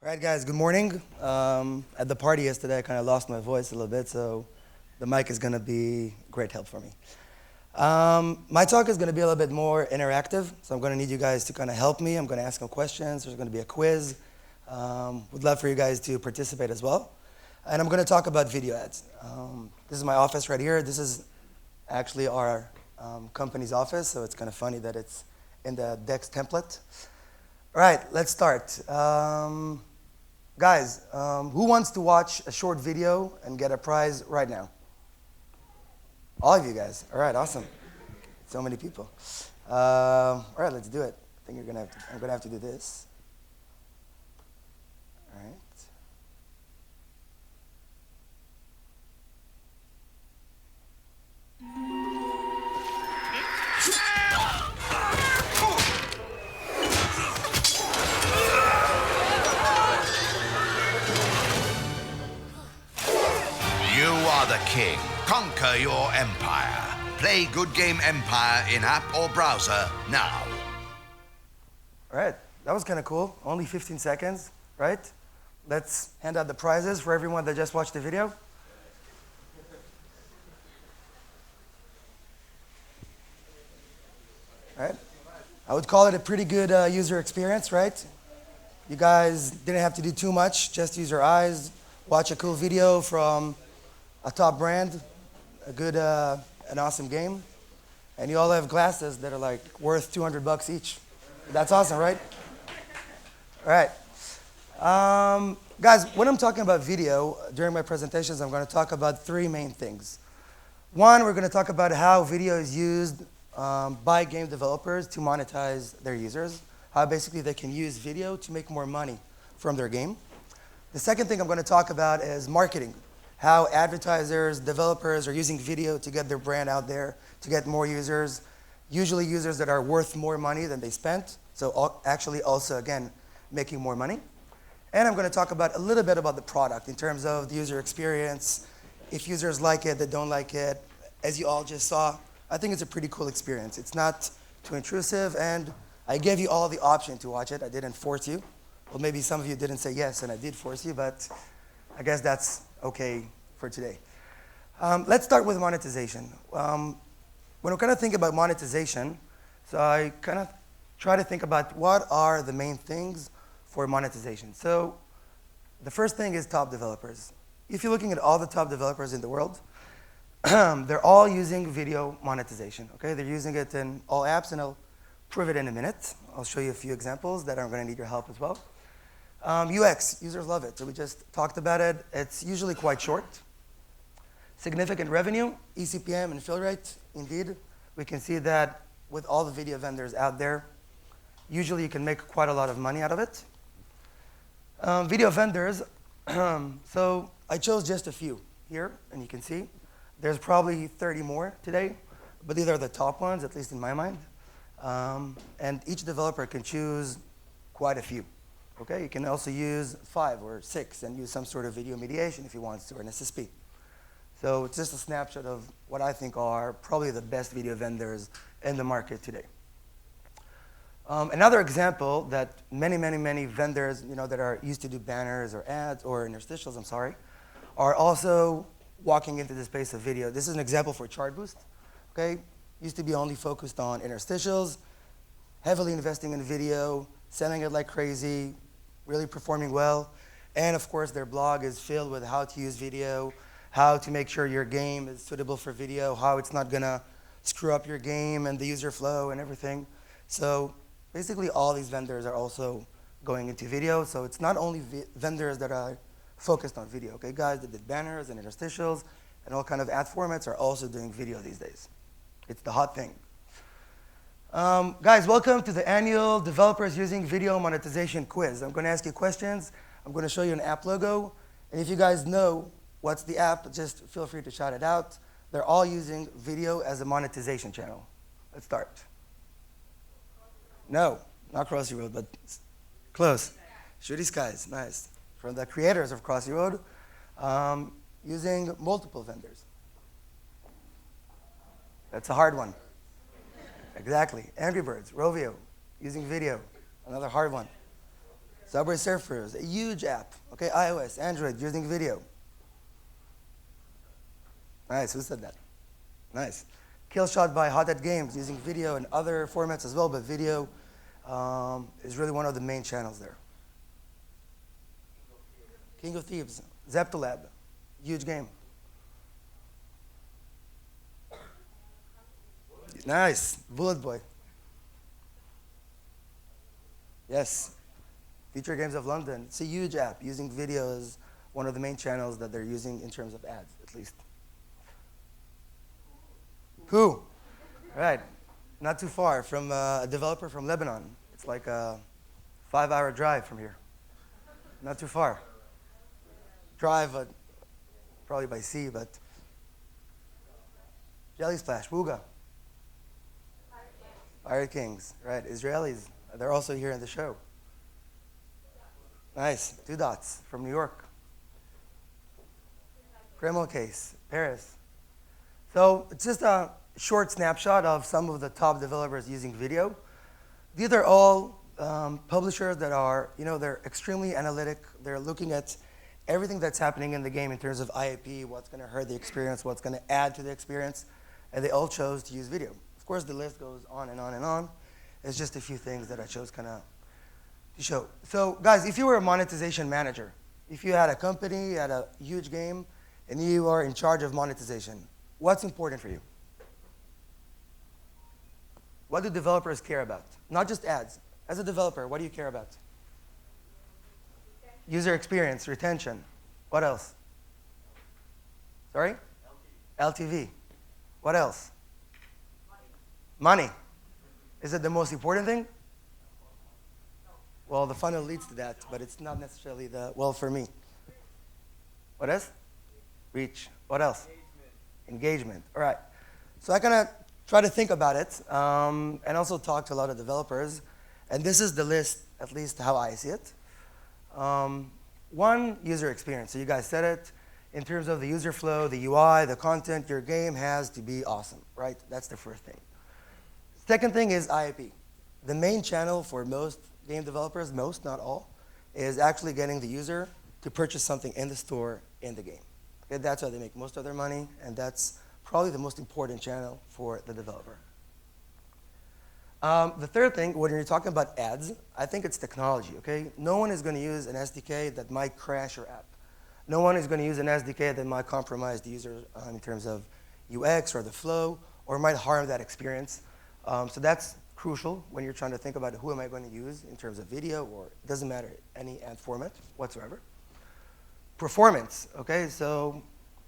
All right, guys, good morning. At the party yesterday, I kind of lost my voice a little bit, so the mic is going to be great help for me. My talk is going to be a little bit more interactive, so I'm going to need you guys to kind of help me. I'm going to ask some questions. There's going to be a quiz. Would love for you guys to participate as well. And I'm going to talk about video ads. This is my office right here. This is actually our company's office, so it's kind of funny that it's in the Dex template. All right, let's start. Guys, who wants to watch a short video and get a prize right now? All of you guys. All right, awesome. So many people. All right, let's do it. I think I'm gonna have to do this. All right. You are the king. Conquer your empire. Play Good Game Empire in app or browser now. All right, that was kind of cool. Only 15 seconds, right? Let's hand out the prizes for everyone that just watched the video. All right. I would call it a pretty good user experience, right? You guys didn't have to do too much, just use your eyes, watch a cool video from a top brand, an awesome game, and you all have glasses that are like worth $200 each. That's awesome, right? All right. Guys, when I'm talking about video, during my presentations, I'm going to talk about three main things. One, we're going to talk about how video is used by game developers to monetize their users, how basically they can use video to make more money from their game. The second thing I'm going to talk about is marketing, how advertisers, developers are using video to get their brand out there, to get more users, usually users that are worth more money than they spent, so actually also, again, making more money. And I'm going to talk about a little bit about the product in terms of the user experience, if users like it, they don't like it. As you all just saw, I think it's a pretty cool experience. It's not too intrusive, and I gave you all the option to watch it. I didn't force you. Well, maybe some of you didn't say yes, and I did force you, but I guess that's okay for today. Let's start with monetization. When we kind of think about monetization, so I kind of try to think about what are the main things for monetization. So the first thing is top developers. If you're looking at all the top developers in the world, they're all using video monetization. Okay, they're using it in all apps, and I'll prove it in a minute. I'll show you a few examples that are going to need your help as well. UX, users love it. So we just talked about it. It's usually quite short. Significant revenue, eCPM and fill rate, indeed. We can see that with all the video vendors out there. Usually you can make quite a lot of money out of it. Video vendors, so I chose just a few here, and you can see. There's probably 30 more today, but these are the top ones, at least in my mind. And each developer can choose quite a few. Okay, you can also use 5 or 6 and use some sort of video mediation if you want to, or an SSP. So it's just a snapshot of what I think are probably the best video vendors in the market today. Another example that many vendors, that are used to do banners or ads or interstitials, are also walking into the space of video. This is an example for Chartboost. Okay, used to be only focused on interstitials, heavily investing in video, selling it like crazy, really performing well. And of course, their blog is filled with how to use video, how to make sure your game is suitable for video, how it's not gonna screw up your game and the user flow and everything. So basically all these vendors are also going into video. So it's not only vendors that are focused on video. Okay, guys that did banners and interstitials and all kind of ad formats are also doing video these days. It's the hot thing. Guys, welcome to the annual Developers Using Video Monetization Quiz. I'm going to ask you questions. I'm going to show you an app logo. And if you guys know what's the app, just feel free to shout it out. They're all using video as a monetization channel. Let's start. No, not Crossy Road, but close. Shooty Skies, nice. From the creators of Crossy Road, using multiple vendors. That's a hard one. Exactly. Angry Birds, Rovio, using video, another hard one. Subway Surfers, a huge app. Okay, iOS, Android, using video. Nice, who said that? Nice. Kill Shot by Hot Games, using video and other formats as well, but video is really one of the main channels there. King of Thieves, Zeptolab, huge game. Nice, Bullet Boy. Yes, Future Games of London. It's a huge app, using video as one of the main channels that they're using in terms of ads, at least. Who? Right, not too far, from a developer from Lebanon. It's like a 5-hour drive from here. Not too far. Drive, probably by sea, but Jelly Splash, Wooga. Pirate Kings, right, Israelis. They're also here in the show. Nice, 2 Dots from New York. Kreml Case, Paris. So it's just a short snapshot of some of the top developers using video. These are all publishers that are, they're extremely analytic. They're looking at everything that's happening in the game in terms of IAP, what's going to hurt the experience, what's going to add to the experience, and they all chose to use video. Of course, the list goes on and on and on. It's just a few things that I chose kind of to show. So guys, if you were a monetization manager, if you had a company, you had a huge game, and you are in charge of monetization, what's important for you? What do developers care about? Not just ads. As a developer, what do you care about? User experience, retention. What else? Sorry? LTV. What else? Money. Is it the most important thing? Well, the funnel leads to that, but it's not necessarily for me. What else? Reach. What else? Engagement. All right. So I kind of try to think about it and also talk to a lot of developers. And this is the list, at least how I see it. One, user experience. So you guys said it. In terms of the user flow, the UI, the content, your game has to be awesome, right? That's the first thing. Second thing is IAP. The main channel for most game developers, most, not all, is actually getting the user to purchase something in the store in the game. Okay, that's how they make most of their money, and that's probably the most important channel for the developer. The third thing, when you're talking about ads, I think it's technology, okay? No one is going to use an SDK that might crash your app. No one is going to use an SDK that might compromise the user in terms of UX or the flow, or might harm that experience. So that's crucial when you're trying to think about who am I going to use in terms of video, or it doesn't matter, any ad format whatsoever. Performance, okay? So,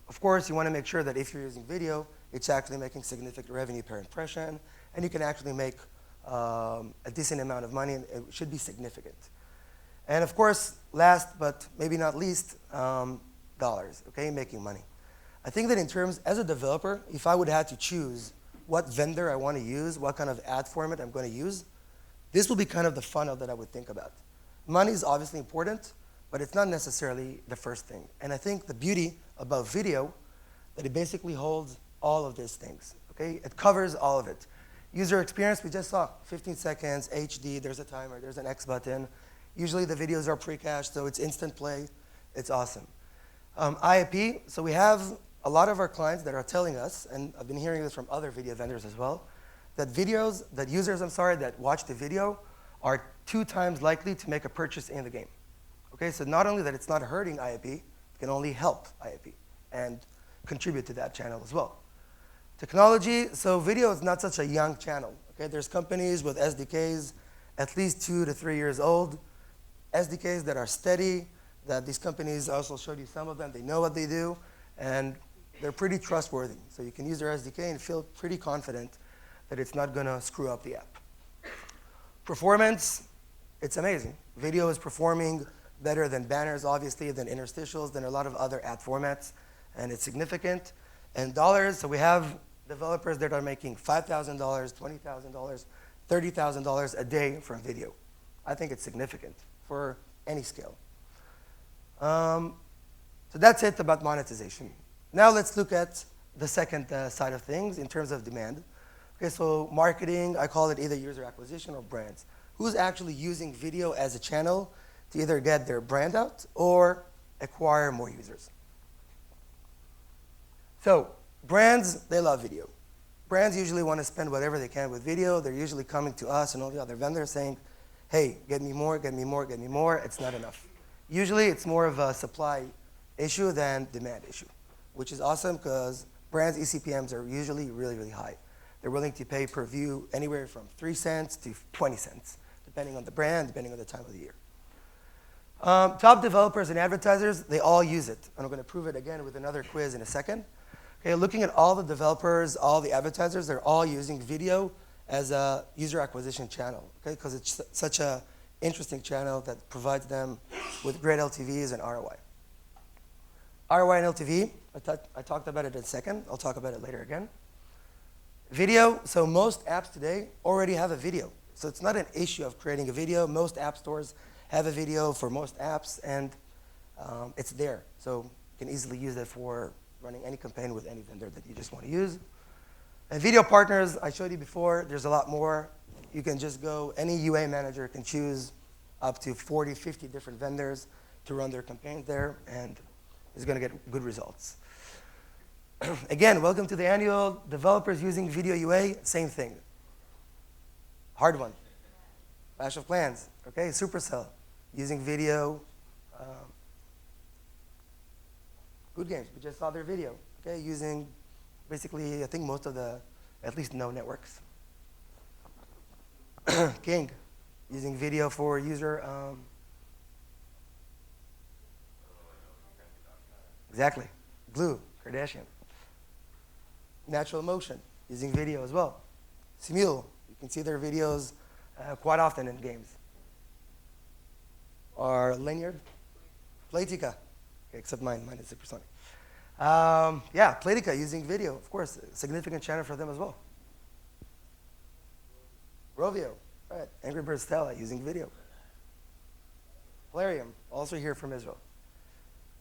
of course, you want to make sure that if you're using video, it's actually making significant revenue per impression, and you can actually make a decent amount of money, and it should be significant. And of course, last but maybe not least, dollars, okay, making money. I think that in terms, as a developer, if I would have to choose what vendor I want to use, what kind of ad format I'm going to use, this will be kind of the funnel that I would think about. Money is obviously important, but it's not necessarily the first thing. And I think the beauty about video, that it basically holds all of these things, okay? It covers all of it. User experience, we just saw, 15 seconds, HD, there's a timer, there's an X button. Usually the videos are pre-cached, so it's instant play. It's awesome. IAP, so we have a lot of our clients that are telling us, and I've been hearing this from other video vendors as well, that users that watch the video are 2 times likely to make a purchase in the game. Okay, so not only that it's not hurting IAP, it can only help IAP and contribute to that channel as well. Technology, so video is not such a young channel. Okay, there's companies with SDKs at least 2 to 3 years old, SDKs that are steady, that these companies also showed you some of them, they know what they do, and they're pretty trustworthy. So you can use their SDK and feel pretty confident that it's not gonna screw up the app. Performance, it's amazing. Video is performing better than banners, obviously, than interstitials, than a lot of other ad formats, and it's significant. And dollars, so we have developers that are making $5,000, $20,000, $30,000 a day from video. I think it's significant for any scale. So that's it about monetization. Now let's look at the second side of things in terms of demand. Okay, so marketing, I call it either user acquisition or brands. Who's actually using video as a channel to either get their brand out or acquire more users. So brands, they love video. Brands usually want to spend whatever they can with video. They're usually coming to us and all the other vendors saying, hey, get me more, get me more, get me more. It's not enough. Usually it's more of a supply issue than demand issue, which is awesome because brands' eCPMs are usually really, really high. They're willing to pay per view anywhere from 3 cents to 20 cents, depending on the brand, depending on the time of the year. Top developers and advertisers, they all use it. And I'm going to prove it again with another quiz in a second. Okay, looking at all the developers, all the advertisers, they're all using video as a user acquisition channel, okay? Because it's such an interesting channel that provides them with great LTVs and ROI. ROI and LTV, I talked about it in a second. I'll talk about it later again. Video, so most apps today already have a video. So it's not an issue of creating a video. Most app stores have a video for most apps, and it's there. So you can easily use it for running any campaign with any vendor that you just want to use. And video partners, I showed you before, there's a lot more. You can just go, any UA manager can choose up to 40, 50 different vendors to run their campaigns there, and is going to get good results. Again, welcome to the annual Developers Using Video UA, same thing. Hard one. Clash of Clans, okay, Supercell, using video. Good Games, we just saw their video, okay, using basically, I think most of the, at least no networks. King, using video for user, exactly, Blue, Kardashian. Natural Motion, using video as well. Simule, you can see their videos quite often in games. Or Linear, Playtika, okay, except mine is supersonic. Yeah, Playtika using video, of course, a significant channel for them as well. Rovio, right, Angry Birds Stella using video. Plarium, also here from Israel.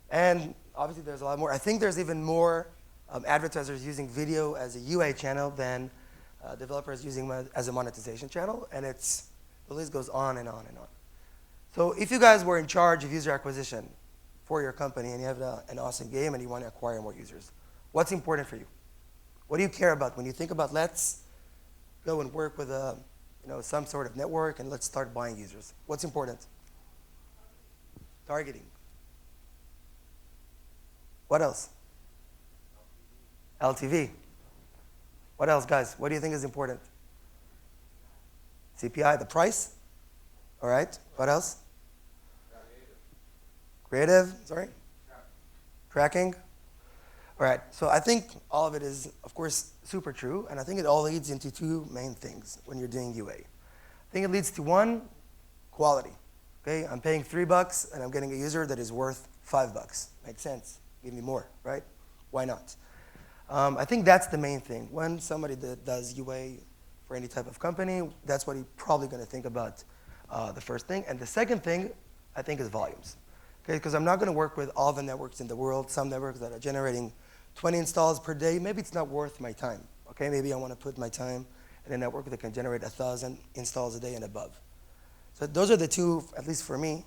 And obviously there's a lot more. I think there's even more advertisers using video as a UA channel than developers using it as a monetization channel, and the list goes on and on and on. So if you guys were in charge of user acquisition for your company and you have an awesome game and you want to acquire more users, what's important for you? What do you care about when you think about let's go and work with some sort of network and let's start buying users? What's important? Targeting. What else? LTV. What else, guys? What do you think is important? CPI, the price? All right. What else? Creative, sorry? Tracking. All right. So I think all of it is, of course, super true. And I think it all leads into two main things when you're doing UA. I think it leads to one, quality. Okay? I'm paying $3 and I'm getting a user that is worth $5. Makes sense. Give me more, right? Why not? I think that's the main thing. When somebody that does UA for any type of company, that's what he's probably going to think about the first thing. And the second thing, I think, is volumes. Okay, because I'm not going to work with all the networks in the world. Some networks that are generating 20 installs per day, maybe it's not worth my time. Okay, maybe I want to put my time in a network that can generate 1,000 installs a day and above. So those are the two, at least for me,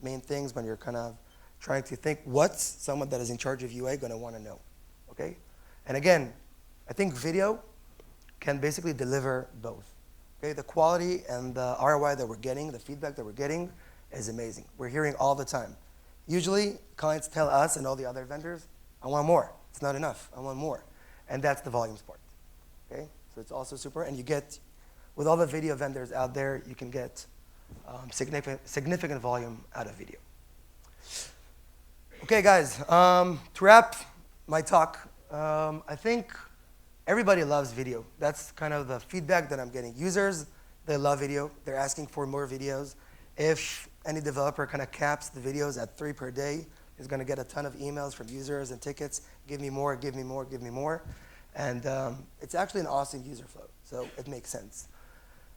main things when you're kind of trying to think what's someone that is in charge of UA going to want to know. Okay? And again, I think video can basically deliver both. Okay? The quality and the ROI that we're getting, the feedback that we're getting is amazing. We're hearing all the time. Usually, clients tell us and all the other vendors, I want more. It's not enough. I want more. And that's the volumes part. Okay? So it's also super. And you get, with all the video vendors out there, you can get significant volume out of video. Okay, guys, to wrap my talk, I think everybody loves video. That's kind of the feedback that I'm getting. Users, they love video. They're asking for more videos. If any developer kind of caps the videos at 3 per day, is going to get a ton of emails from users and tickets. Give me more, give me more, give me more. And it's actually an awesome user flow, so it makes sense.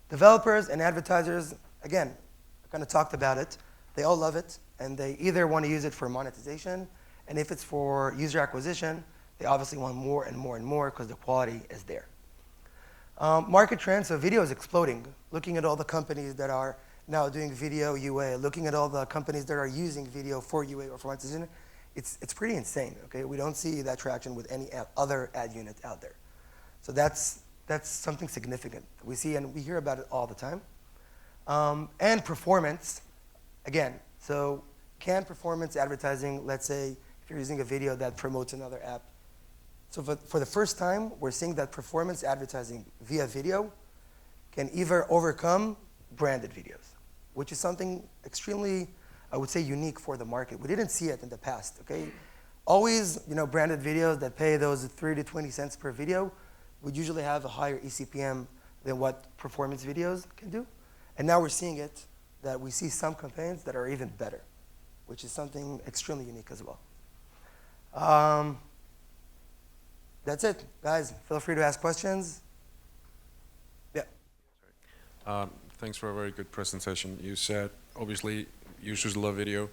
Developers and advertisers, again, I kind of talked about it. They all love it, and they either want to use it for monetization, and if it's for user acquisition, they obviously want more and more and more because the quality is there. Market trends, so video is exploding. Looking at all the companies that are now doing video UA, looking at all the companies that are using video for UA or for monetization, it's pretty insane, okay? We don't see that traction with any other ad unit out there. So that's something significant. We see and we hear about it all the time. And performance, again, so can performance advertising, let's say if you're using a video that promotes another app. So for the first time, we're seeing that performance advertising via video can either overcome branded videos, which is something extremely, I would say, unique for the market. We didn't see it in the past, okay? Always, branded videos that pay those 3 to 20 cents per video would usually have a higher eCPM than what performance videos can do. And now we're seeing it, that we see some campaigns that are even better, which is something extremely unique as well. That's it, guys. Feel free to ask questions. Yeah. Thanks for a very good presentation. You said, obviously, users love video.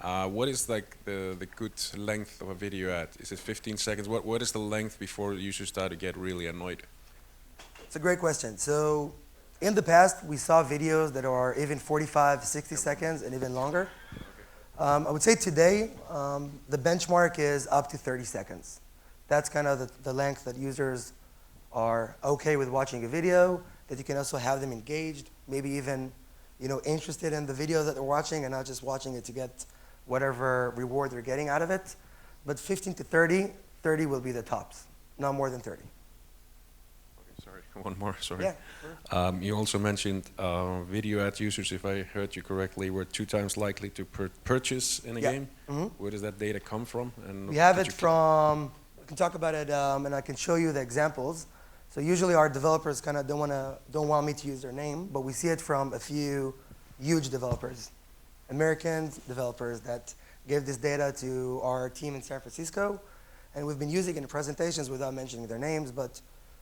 What is like the good length of a video ad? Is it 15 seconds? What is the length before users start to get really annoyed? It's a great question. So in the past, we saw videos that are even 45, 60 seconds and even longer. I would say today, the benchmark is up to 30 seconds. That's kind of the length that users are okay with watching a video, that you can also have them engaged, maybe even interested in the video that they're watching and not just watching it to get whatever reward they're getting out of it. But 15 to 30, 30 will be the tops, not more than 30. Okay, sorry, one more, sorry. Yeah, sure. You also mentioned video ad users, if I heard you correctly, were 2 times likely to purchase in a game. Where does that data come from? And we have it from, we can talk about it and I can show you the examples. So usually our developers kind of don't want me to use their name, but we see it from a few huge developers, American developers that gave this data to our team in San Francisco, and we've been using it in presentations without mentioning their names, but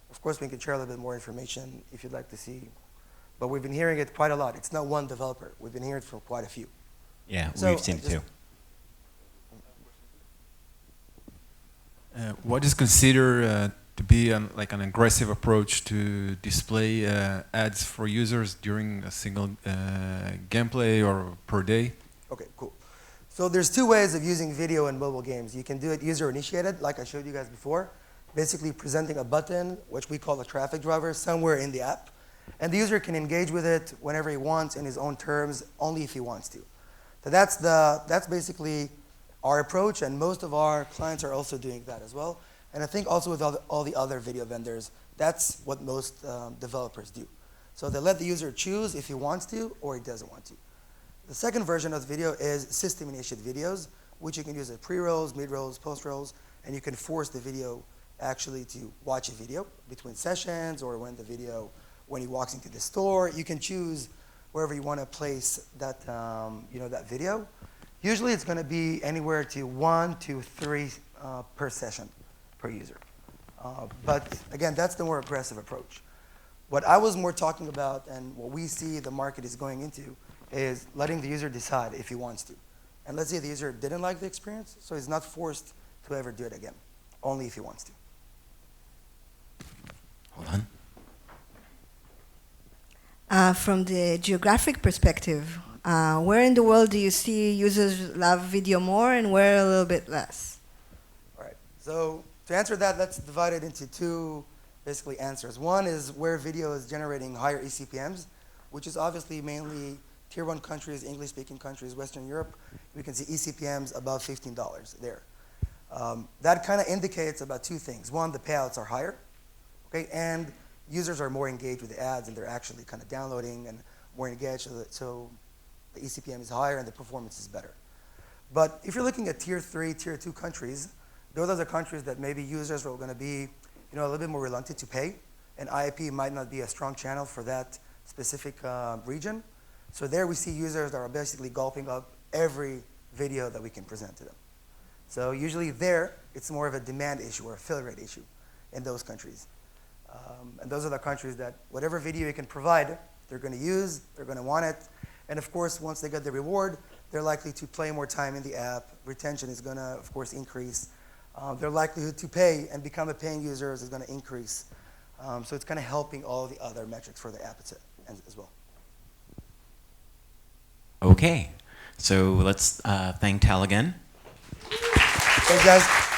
of course we can share a little bit more information if you'd like to see. But we've been hearing it quite a lot. It's not one developer. We've been hearing it from quite a few. Yeah, So we've seen it too. What is considered to be like an aggressive approach to display ads for users during a single gameplay or per day? Okay, cool. So there's 2 ways of using video in mobile games. You can do it user-initiated, like I showed you guys before, basically presenting a button, which we call a traffic driver, somewhere in the app. And the user can engage with it whenever he wants in his own terms, only if he wants to. So that's basically our approach, and most of our clients are also doing that as well. And I think also with all the other video vendors, that's what most developers do. So they let the user choose if he wants to or he doesn't want to. The second version of the video is system-initiated videos, which you can use as pre-rolls, mid-rolls, post-rolls, and you can force the video actually to watch a video between sessions or when he walks into the store. You can choose wherever you want to place that, that video. Usually it's going to be anywhere to 1 to 3 per session per user. But again, that's the more aggressive approach. What I was more talking about and what we see the market is going into is letting the user decide if he wants to. And let's say the user didn't like the experience, so he's not forced to ever do it again, only if he wants to. Hold on. From the geographic perspective, where in the world do you see users love video more and where a little bit less? All right, so to answer that, let's divide it into 2 basically answers. One is where video is generating higher eCPMs, which is obviously mainly Tier 1 countries, English-speaking countries, Western Europe. We can see eCPMs above $15 there. That kind of indicates about 2 things. One, the payouts are higher, okay, and users are more engaged with the ads and they're actually kind of downloading and more engaged, so the eCPM is higher and the performance is better. But if you're looking at Tier 3, Tier 2 countries, those are the countries that maybe users are going to be a little bit more reluctant to pay, and IAP might not be a strong channel for that specific region. So there we see users that are basically gulping up every video that we can present to them. So usually there, it's more of a demand issue or a fill rate issue in those countries. And those are the countries that whatever video you can provide, they're going to use, they're going to want it. And of course, once they get the reward, they're likely to play more time in the app. Retention is going to, of course, increase. Their likelihood to pay and become a paying user is going to increase. So it's kind of helping all the other metrics for the app as well. Okay, so let's thank Tal again. Thanks, guys.